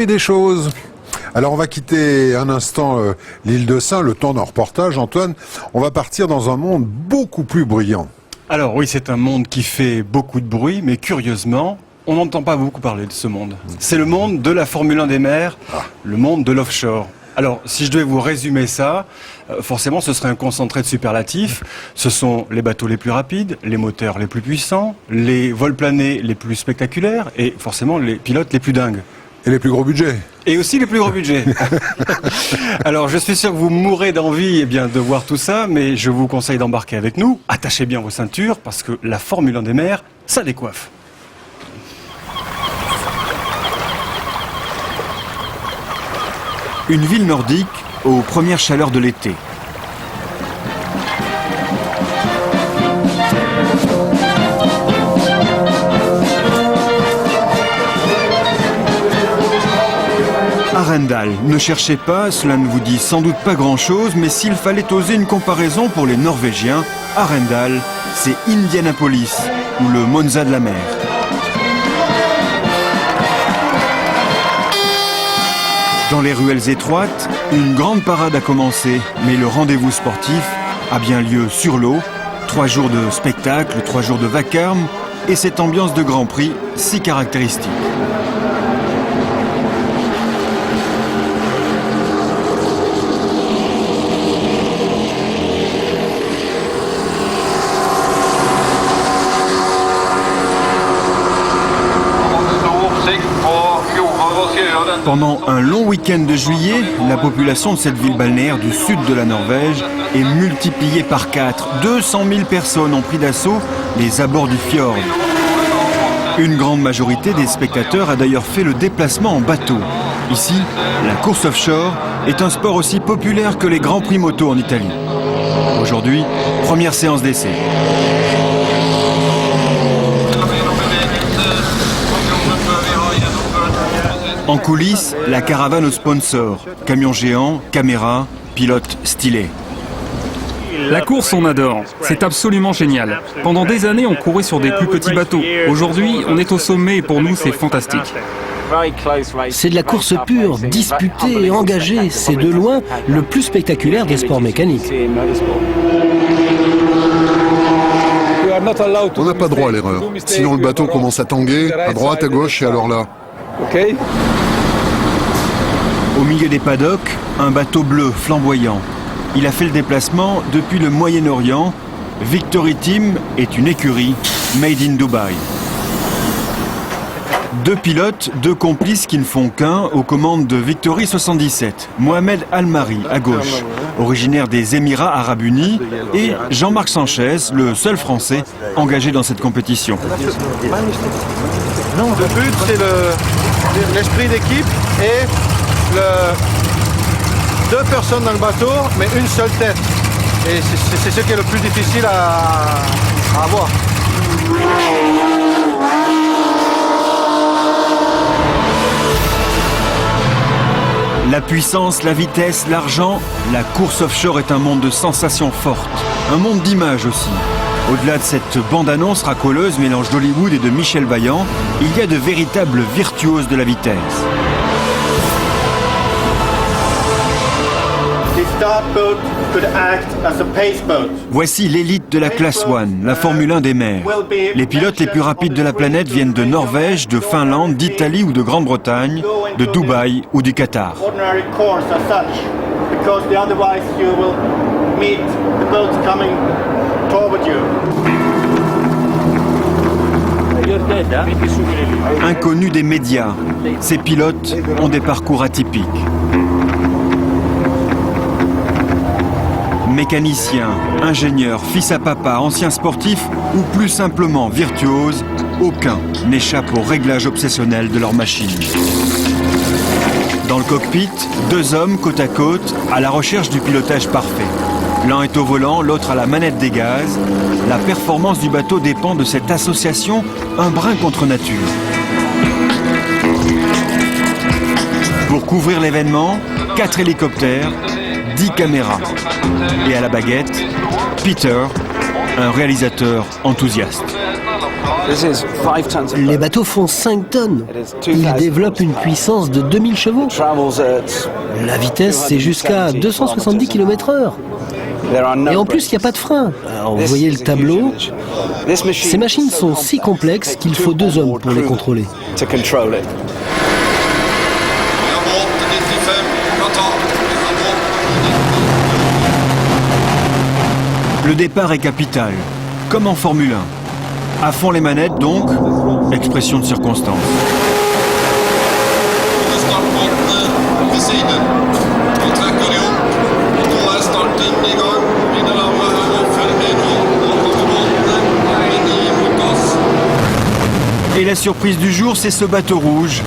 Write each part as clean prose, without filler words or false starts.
Et des choses. Alors on va quitter un instant l'île de Sein, le temps d'un reportage. Antoine, on va partir dans un monde beaucoup plus bruyant. Alors oui, c'est un monde qui fait beaucoup de bruit, mais curieusement, on n'entend pas beaucoup parler de ce monde. C'est le monde de la Formule 1 des mers, le monde de l'offshore. Alors, si je devais vous résumer ça, forcément, ce serait un concentré de superlatifs. Ce sont les bateaux les plus rapides, les moteurs les plus puissants, les vols planés les plus spectaculaires et forcément les pilotes les plus dingues. Et les plus gros budgets. Et aussi les plus gros budgets. Alors, je suis sûr que vous mourrez d'envie de voir tout ça, mais je vous conseille d'embarquer avec nous. Attachez bien vos ceintures, parce que la Formule 1 des mers, ça décoiffe. Une ville nordique aux premières chaleurs de l'été. Arendal, ne cherchez pas, cela ne vous dit sans doute pas grand-chose, mais s'il fallait oser une comparaison pour les Norvégiens, Arendal, c'est Indianapolis, ou le Monza de la mer. Dans les ruelles étroites, une grande parade a commencé, mais le rendez-vous sportif a bien lieu sur l'eau. 3 jours de spectacle, 3 jours de vacarme, et cette ambiance de Grand Prix si caractéristique. Pendant un long week-end de juillet, la population de cette ville balnéaire du sud de la Norvège est multipliée par 4. 200 000 personnes ont pris d'assaut les abords du fjord. Une grande majorité des spectateurs a d'ailleurs fait le déplacement en bateau. Ici, la course offshore est un sport aussi populaire que les grands prix moto en Italie. Aujourd'hui, première séance d'essai. En coulisses, la caravane aux sponsors. Camions géants, caméras, pilotes stylés. La course, on adore. C'est absolument génial. Pendant des années, on courait sur des plus petits bateaux. Aujourd'hui, on est au sommet et pour nous, c'est fantastique. C'est de la course pure, disputée et engagée. C'est de loin le plus spectaculaire des sports mécaniques. On n'a pas droit à l'erreur. Sinon le bateau commence à tanguer, à droite, à gauche, et alors là... Au milieu des paddocks, un bateau bleu flamboyant. Il a fait le déplacement depuis le Moyen-Orient. Victory Team est une écurie made in Dubai. 2 pilotes, 2 complices qui ne font qu'un aux commandes de Victory 77. Mohamed Al-Mari à gauche, originaire des Émirats Arabes Unis, et Jean-Marc Sanchez, le seul Français engagé dans cette compétition. Le but, c'est l'esprit d'équipe et 2 personnes dans le bateau, mais une seule tête. Et c'est ce qui est le plus difficile à avoir. La puissance, la vitesse, l'argent, la course offshore est un monde de sensations fortes, un monde d'images aussi. Au-delà de cette bande-annonce racoleuse, mélange d'Hollywood et de Michel Vaillant, il y a de véritables virtuoses de la vitesse. Voici l'élite de la classe 1, la Formule 1 des mers. Les pilotes les plus rapides de la planète viennent de Norvège, de Finlande, d'Italie ou de Grande-Bretagne, de Dubaï ou du Qatar. Inconnus des médias, ces pilotes ont des parcours atypiques. Mécaniciens, ingénieurs, fils à papa, anciens sportifs ou plus simplement virtuoses, aucun n'échappe au réglage obsessionnel de leur machine. Dans le cockpit, 2 hommes côte à côte à la recherche du pilotage parfait. L'un est au volant, l'autre à la manette des gaz. La performance du bateau dépend de cette association un brin contre nature. Pour couvrir l'événement, 4 hélicoptères, 10 caméras. Et à la baguette, Peter, un réalisateur enthousiaste. Les bateaux font 5 tonnes. Ils développent une puissance de 2000 chevaux. La vitesse, c'est jusqu'à 270 km/h. Et en plus, il n'y a pas de frein. Alors, vous voyez le tableau. Ces machines sont si complexes qu'il faut 2 hommes pour les contrôler. Le départ est capital, comme en Formule 1. À fond les manettes donc, expression de circonstance. Et la surprise du jour, c'est ce bateau rouge.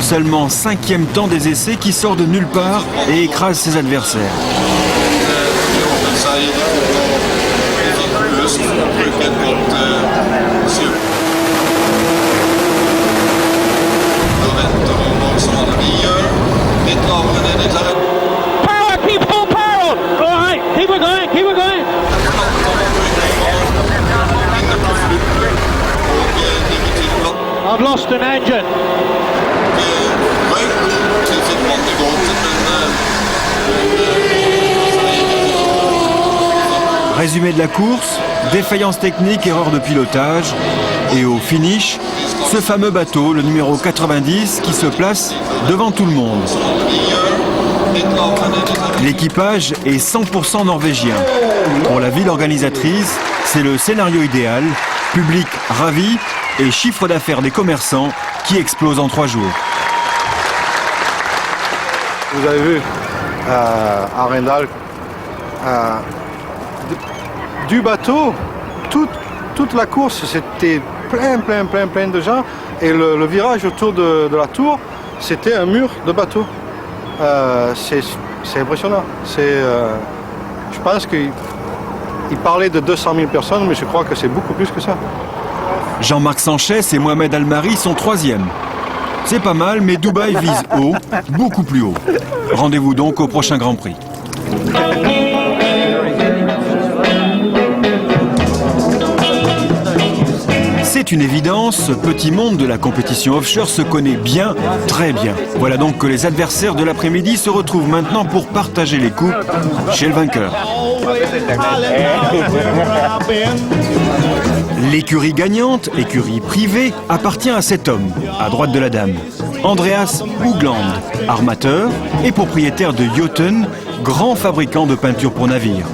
Seulement 5e temps des essais qui sort de nulle part et écrase ses adversaires. I've lost an engine. Résumé de la course, défaillance technique, erreur de pilotage. Et au finish, ce fameux bateau, le numéro 90, qui se place devant tout le monde. L'équipage est 100% norvégien. Pour la ville organisatrice, c'est le scénario idéal. Public ravi et chiffre d'affaires des commerçants qui explose en 3 jours. Vous avez vu à Rendal, du bateau, toute la course, c'était plein de gens. Et le virage autour de la tour, c'était un mur de bateaux. C'est impressionnant. Je pense qu'il parlait de 200 000 personnes, mais je crois que c'est beaucoup plus que ça. Jean-Marc Sanchez et Mohamed Almari sont 3e. C'est pas mal, mais Dubaï vise haut, beaucoup plus haut. Rendez-vous donc au prochain Grand Prix. C'est une évidence, ce petit monde de la compétition offshore se connaît bien, très bien. Voilà donc que les adversaires de l'après-midi se retrouvent maintenant pour partager les coupes chez le vainqueur. L'écurie gagnante, écurie privée, appartient à cet homme, à droite de la dame. Andreas Hoogland, armateur et propriétaire de Jotun, grand fabricant de peinture pour navires.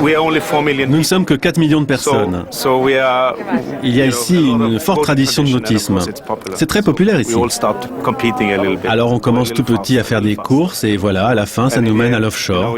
Nous ne sommes que 4 millions de personnes. Il y a ici une forte tradition de nautisme. C'est très populaire ici. Alors on commence tout petit à faire des courses et voilà, à la fin, ça nous mène à l'offshore.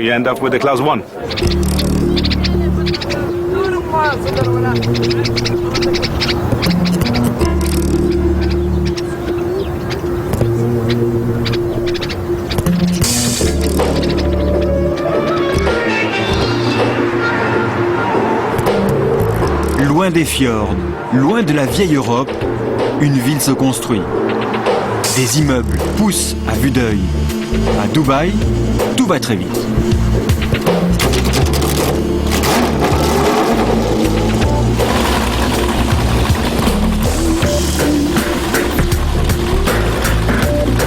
Loin des fjords, loin de la vieille Europe, une ville se construit. Des immeubles poussent à vue d'œil. À Dubaï, tout va très vite.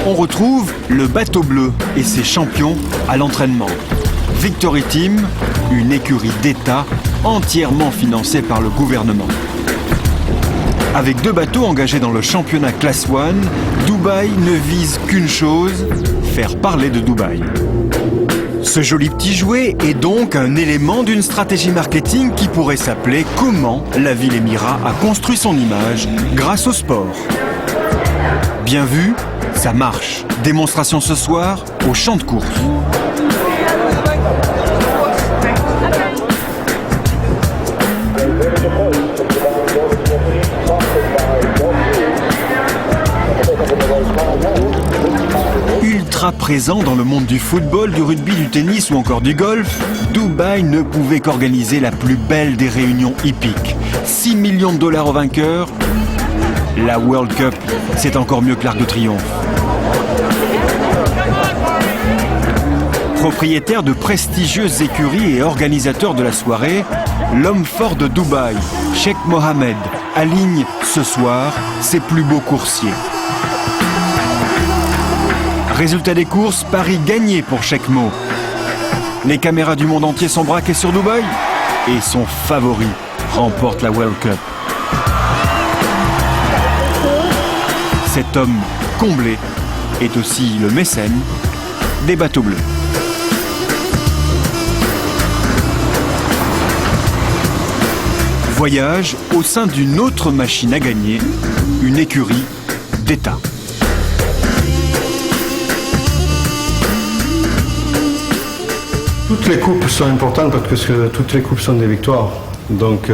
On retrouve le bateau bleu et ses champions à l'entraînement. Victory Team, une écurie d'État entièrement financée par le gouvernement. Avec 2 bateaux engagés dans le championnat Class 1, Dubaï ne vise qu'une chose, faire parler de Dubaï. Ce joli petit jouet est donc un élément d'une stratégie marketing qui pourrait s'appeler « Comment la ville émirat a construit son image grâce au sport ». Bien vu, ça marche. Démonstration ce soir au champ de course. Ultra présent dans le monde du football, du rugby, du tennis ou encore du golf, Dubaï ne pouvait qu'organiser la plus belle des réunions hippiques. 6 millions de dollars au vainqueur. La World Cup, c'est encore mieux que l'Arc de Triomphe. Propriétaire de prestigieuses écuries et organisateur de la soirée, l'homme fort de Dubaï, Sheikh Mohammed aligne ce soir ses plus beaux coursiers. Résultat des courses, Paris gagné pour Sheikh Mo. Les caméras du monde entier sont braquées sur Dubaï et son favori remporte la World Cup. Cet homme comblé est aussi le mécène des bateaux bleus. Voyage au sein d'une autre machine à gagner, une écurie d'État. Toutes les coupes sont importantes parce que toutes les coupes sont des victoires. Donc,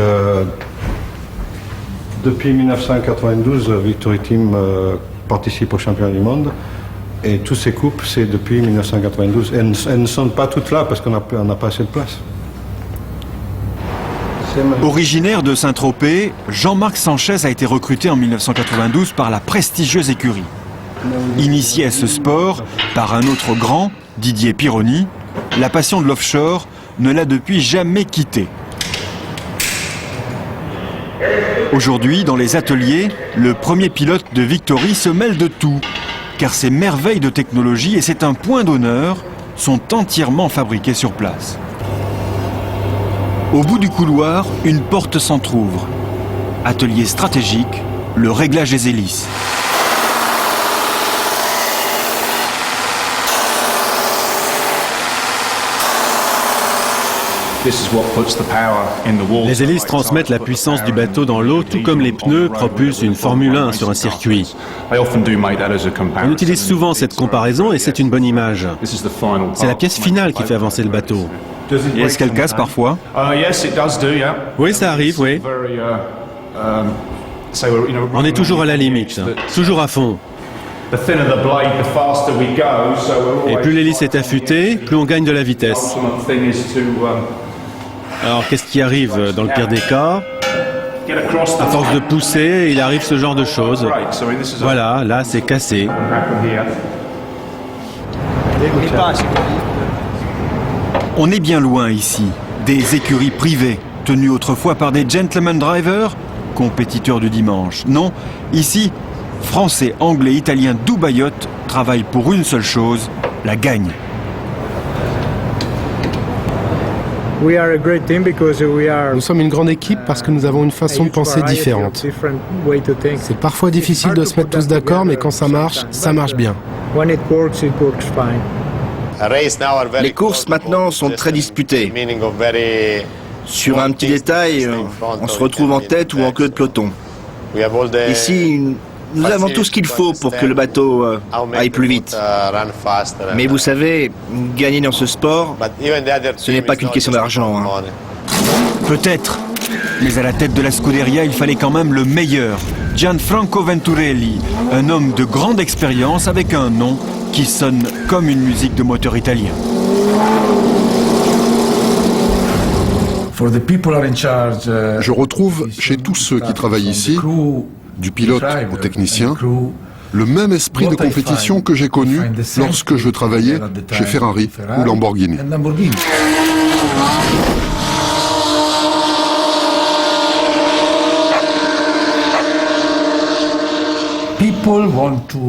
depuis 1992, Victory Team participe au championnat du monde. Et toutes ces coupes, c'est depuis 1992. Elles ne sont pas toutes là parce qu'on n'a pas assez de place. Originaire de Saint-Tropez, Jean-Marc Sanchez a été recruté en 1992 par la prestigieuse écurie. Initié à ce sport par un autre grand, Didier Pironi, la passion de l'offshore ne l'a depuis jamais quitté. Aujourd'hui, dans les ateliers, le premier pilote de Victory se mêle de tout, car ces merveilles de technologie, et c'est un point d'honneur, sont entièrement fabriquées sur place. Au bout du couloir, une porte s'entrouvre. Atelier stratégique, le réglage des hélices. Les hélices transmettent la puissance du bateau dans l'eau, tout comme les pneus propulsent une Formule 1 sur un circuit. On utilise souvent cette comparaison et c'est une bonne image. C'est la pièce finale qui fait avancer le bateau. Et est-ce qu'elle casse parfois? Oui, ça arrive, oui. On est toujours à la limite, toujours à fond. Et plus l'hélice est affûtée, plus on gagne de la vitesse. Alors qu'est-ce qui arrive dans le pire des cas? À force de pousser, il arrive ce genre de choses. Voilà, là c'est cassé. On est bien loin ici, des écuries privées, tenues autrefois par des gentlemen drivers, compétiteurs du dimanche. Non, ici, Français, Anglais, Italiens, Dubaïotes travaillent pour une seule chose, la gagne. Nous sommes une grande équipe parce que nous avons une façon de penser différente. C'est parfois difficile de se mettre tous d'accord, mais quand ça marche bien. Les courses maintenant sont très disputées. Sur un petit détail, on se retrouve en tête ou en queue de peloton. Ici, nous avons tout ce qu'il faut pour que le bateau aille plus vite. Mais vous savez, gagner dans ce sport, ce n'est pas qu'une question d'argent. Peut-être, mais à la tête de la Scuderia, il fallait quand même le meilleur. Gianfranco Venturelli, un homme de grande expérience avec un nom qui sonne comme une musique de moteur italien. Je retrouve chez tous ceux qui travaillent ici, du pilote au technicien, le même esprit de compétition que j'ai connu lorsque je travaillais chez Ferrari ou Lamborghini.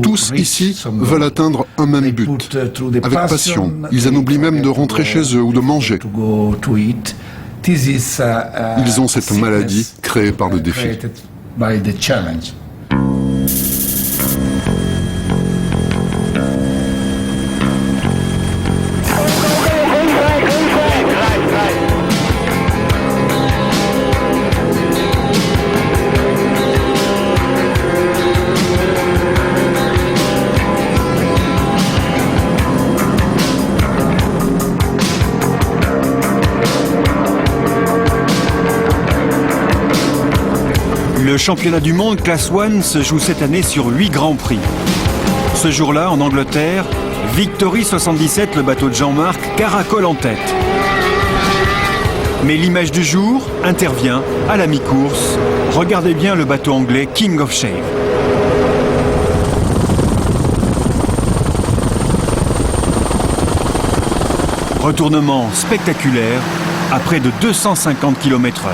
Tous ici veulent atteindre un même but, avec passion. Ils en oublient même de rentrer chez eux ou de manger. Ils ont cette maladie créée par le défi. Le championnat du monde Class 1 se joue cette année sur 8 grands prix. Ce jour-là, en Angleterre, Victory 77, le bateau de Jean-Marc, caracole en tête. Mais l'image du jour intervient à la mi-course. Regardez bien le bateau anglais King of Shave. Retournement spectaculaire à près de 250 km/h.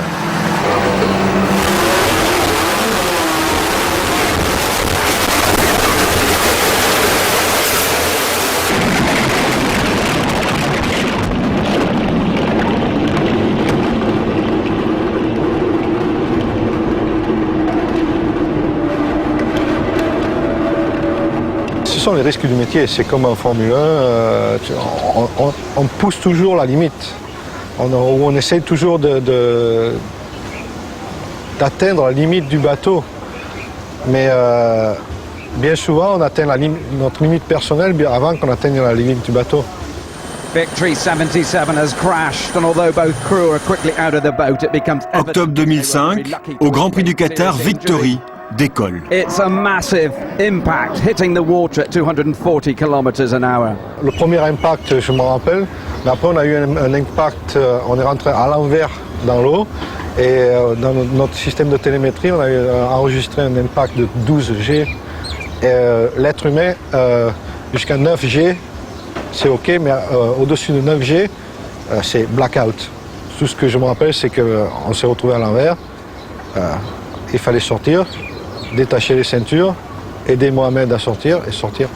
sont les risques du métier. C'est comme en Formule 1, on pousse toujours la limite. On essaie toujours d'atteindre la limite du bateau. Mais bien souvent, on atteint notre limite personnelle bien avant qu'on atteigne la limite du bateau. Octobre 2005, au Grand Prix du Qatar, Victory décolle. Le premier impact, je me rappelle, mais après on a eu un impact, on est rentré à l'envers dans l'eau et dans notre système de télémétrie, on a enregistré un impact de 12 G. L'être humain, jusqu'à 9 G, c'est OK, mais au-dessus de 9 G, c'est blackout. Tout ce que je me rappelle, c'est qu'on s'est retrouvé à l'envers, il fallait sortir, détacher les ceintures, aider Mohamed à sortir et sortir.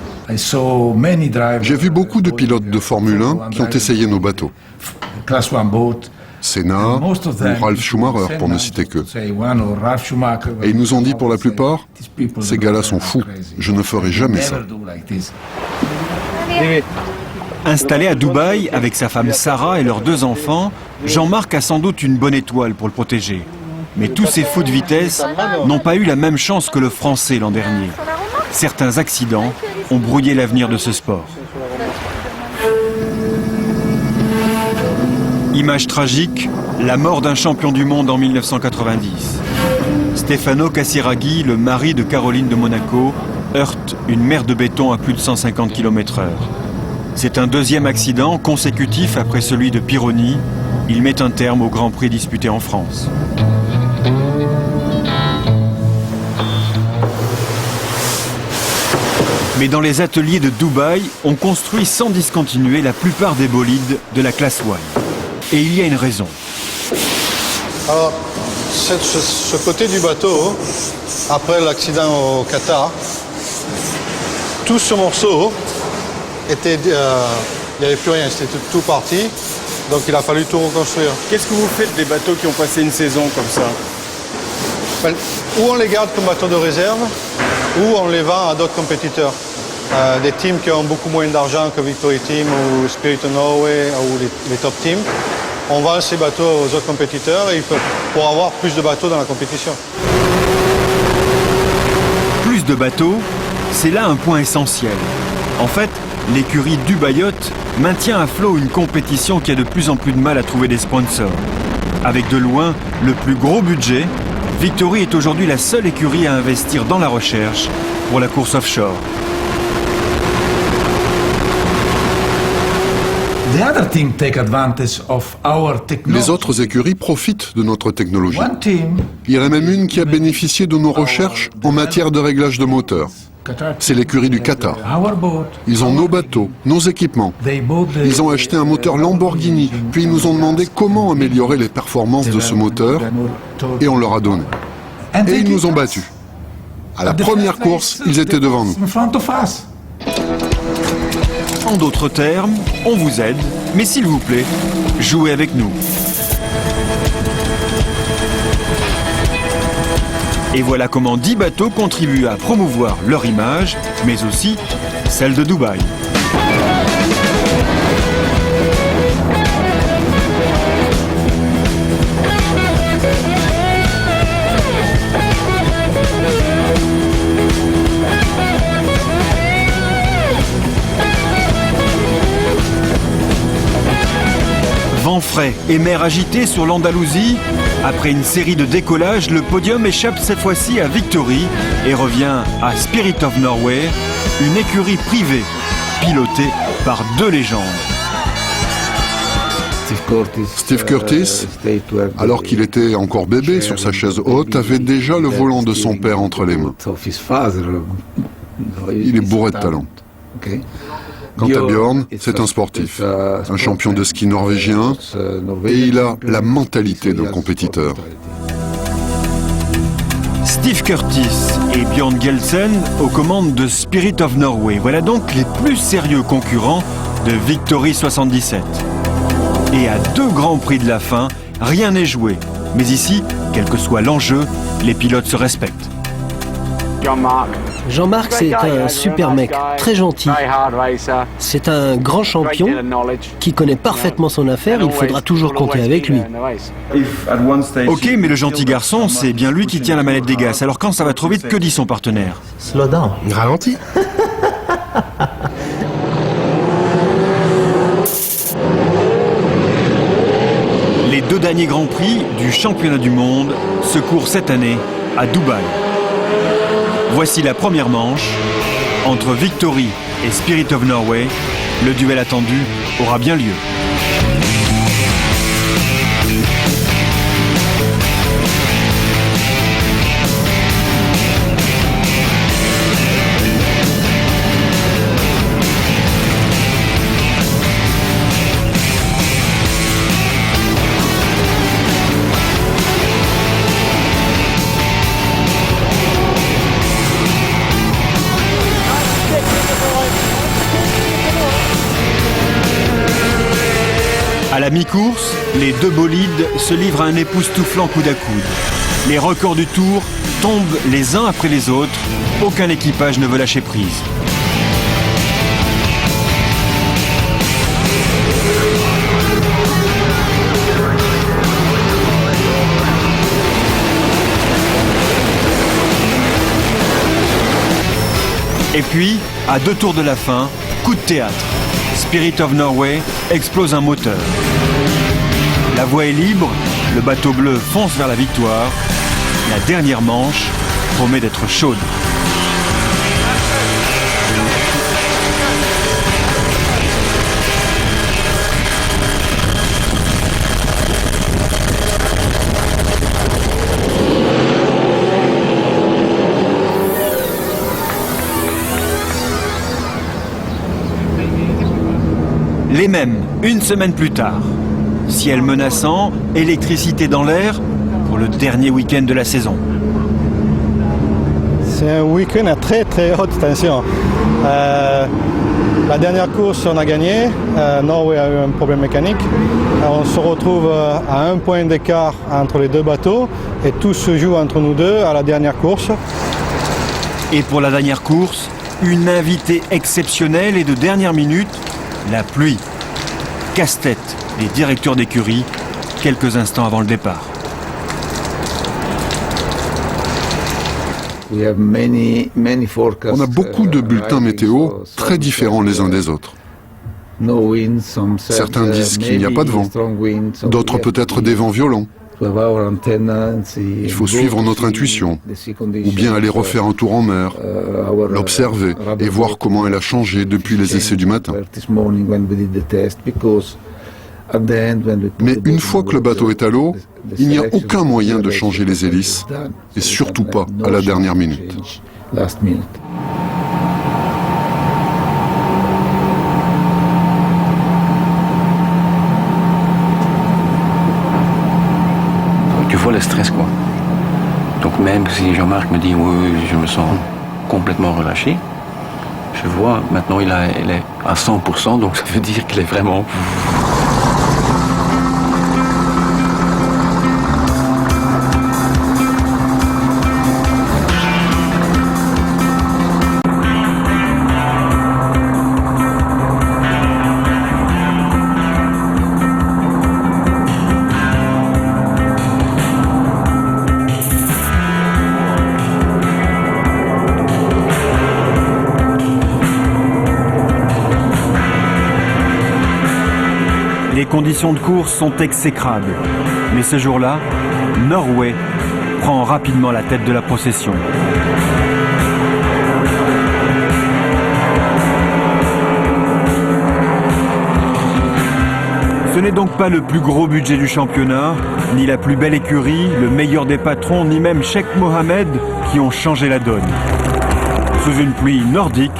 J'ai vu beaucoup de pilotes de Formule 1 qui ont essayé nos bateaux. Senna ou Ralf Schumacher, pour ne citer que. Et ils nous ont dit pour la plupart, ces gars-là sont fous, je ne ferai jamais ça. Installé à Dubaï avec sa femme Sarah et leurs 2 enfants, Jean-Marc a sans doute une bonne étoile pour le protéger. Mais tous ces fous de vitesse n'ont pas eu la même chance que le Français l'an dernier. Certains accidents ont brouillé l'avenir de ce sport. Image tragique, la mort d'un champion du monde en 1990. Stefano Casiraghi, le mari de Caroline de Monaco, heurte une mer de béton à plus de 150 km/h. C'est un 2e accident consécutif après celui de Pironi. Il met un terme au Grand Prix disputé en France. Mais dans les ateliers de Dubaï, on construit sans discontinuer la plupart des bolides de la classe One. Et il y a une raison. Alors, ce côté du bateau, après l'accident au Qatar, tout ce morceau était, il n'y avait plus rien, c'était tout parti. Donc il a fallu tout reconstruire. Qu'est-ce que vous faites des bateaux qui ont passé une saison comme ça? Ou on les garde comme bateaux de réserve, ou on les vend à d'autres compétiteurs. Des teams qui ont beaucoup moins d'argent que Victory Team ou Spirit of Norway ou les top teams. On vend ces bateaux aux autres compétiteurs pour avoir plus de bateaux dans la compétition. Plus de bateaux, c'est là un point essentiel. En fait, l'écurie Dubaï Yacht maintient à flot une compétition qui a de plus en plus de mal à trouver des sponsors. Avec de loin le plus gros budget, Victory est aujourd'hui la seule écurie à investir dans la recherche pour la course offshore. Les autres écuries profitent de notre technologie. Il y en a même une qui a bénéficié de nos recherches en matière de réglage de moteur. C'est l'écurie du Qatar. Ils ont nos bateaux, nos équipements. Ils ont acheté un moteur Lamborghini, puis ils nous ont demandé comment améliorer les performances de ce moteur, et on leur a donné. Et ils nous ont battus. À la première course, ils étaient devant nous. En d'autres termes, on vous aide, mais s'il vous plaît, jouez avec nous. Et voilà comment 10 bateaux contribuent à promouvoir leur image, mais aussi celle de Dubaï. Vent frais et mer agitée sur l'Andalousie. Après une série de décollages, le podium échappe cette fois-ci à Victory et revient à Spirit of Norway, une écurie privée pilotée par 2 légendes. Steve Curtis, alors qu'il était encore bébé sur sa chaise haute, avait déjà le volant de son père entre les mains. Il est bourré de talent. Quant à Björn, c'est un sportif, un champion de ski norvégien, et il a la mentalité d'un compétiteur. Steve Curtis et Björn Gelsen aux commandes de Spirit of Norway. Voilà donc les plus sérieux concurrents de Victory 77. Et à 2 grands prix de la fin, rien n'est joué. Mais ici, quel que soit l'enjeu, les pilotes se respectent. Jean-Marc, c'est un super mec, très gentil. C'est un grand champion qui connaît parfaitement son affaire, il faudra toujours compter avec lui. Ok, mais le gentil garçon, c'est bien lui qui tient la manette des gaz. Alors quand ça va trop vite, que dit son partenaire? Slow down. Ralentis. Les 2 derniers Grands Prix du championnat du monde se courent cette année à Dubaï. Voici la première manche entre Victory et Spirit of Norway. Le duel attendu aura bien lieu. À la mi-course, les 2 bolides se livrent à un époustouflant coude à coude. Les records du Tour tombent les uns après les autres. Aucun équipage ne veut lâcher prise. Et puis, à 2 tours de la fin, coup de théâtre. Spirit of Norway explose un moteur. La voie est libre, le bateau bleu fonce vers la victoire. La dernière manche promet d'être chaude. Les mêmes, une semaine plus tard. Ciel menaçant, électricité dans l'air pour le dernier week-end de la saison. C'est un week-end à très très haute tension. La dernière course, on a gagné. Norway a eu un problème mécanique. On se retrouve à 1 point d'écart entre les 2 bateaux et tout se joue entre nous deux à la dernière course. Et pour la dernière course, une invitée exceptionnelle et de dernière minute, la pluie. Casse-tête les directeurs d'écurie quelques instants avant le départ. On a beaucoup de bulletins météo très différents les uns des autres. Certains disent qu'il n'y a pas de vent, d'autres peut-être des vents violents. Il faut suivre notre intuition, ou bien aller refaire un tour en mer, l'observer et voir comment elle a changé depuis les essais du matin. Mais une fois que le bateau est à l'eau, il n'y a aucun moyen de changer les hélices, et surtout pas à la dernière minute. Tu vois le stress, quoi. Donc même si Jean-Marc me dit oui, je me sens complètement relâché, je vois maintenant il est à 100%, donc ça veut dire qu'il est vraiment... Les conditions de course sont exécrables. Mais ce jour-là, Norway prend rapidement la tête de la procession. Ce n'est donc pas le plus gros budget du championnat, ni la plus belle écurie, le meilleur des patrons, ni même Sheikh Mohammed qui ont changé la donne. Sous une pluie nordique,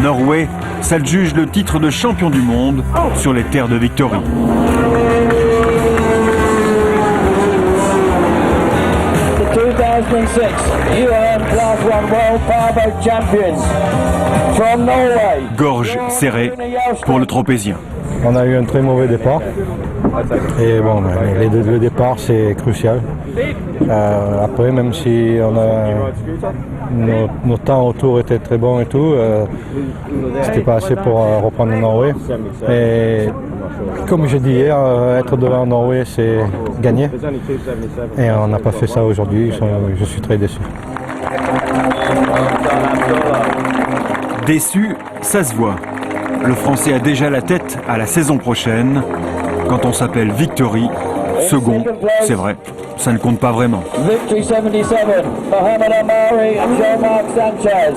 Norway s'adjuge le titre de champion du monde sur les terres de Victory. Gorge serrée pour le tropézien. On a eu un très mauvais départ. Et bon, le départ, c'est crucial. Après, même si nos temps autour étaient très bons et tout, c'était pas assez pour reprendre Norway. Et comme je dis hier, être devant Norway, c'est gagner. Et on n'a pas fait ça aujourd'hui, je suis très déçu. Déçu, ça se voit. Le Français a déjà la tête à la saison prochaine. Quand on s'appelle Victory, second, c'est vrai, ça ne compte pas vraiment. Victory 77, Mohamed Amari and Jean-Marc Sanchez.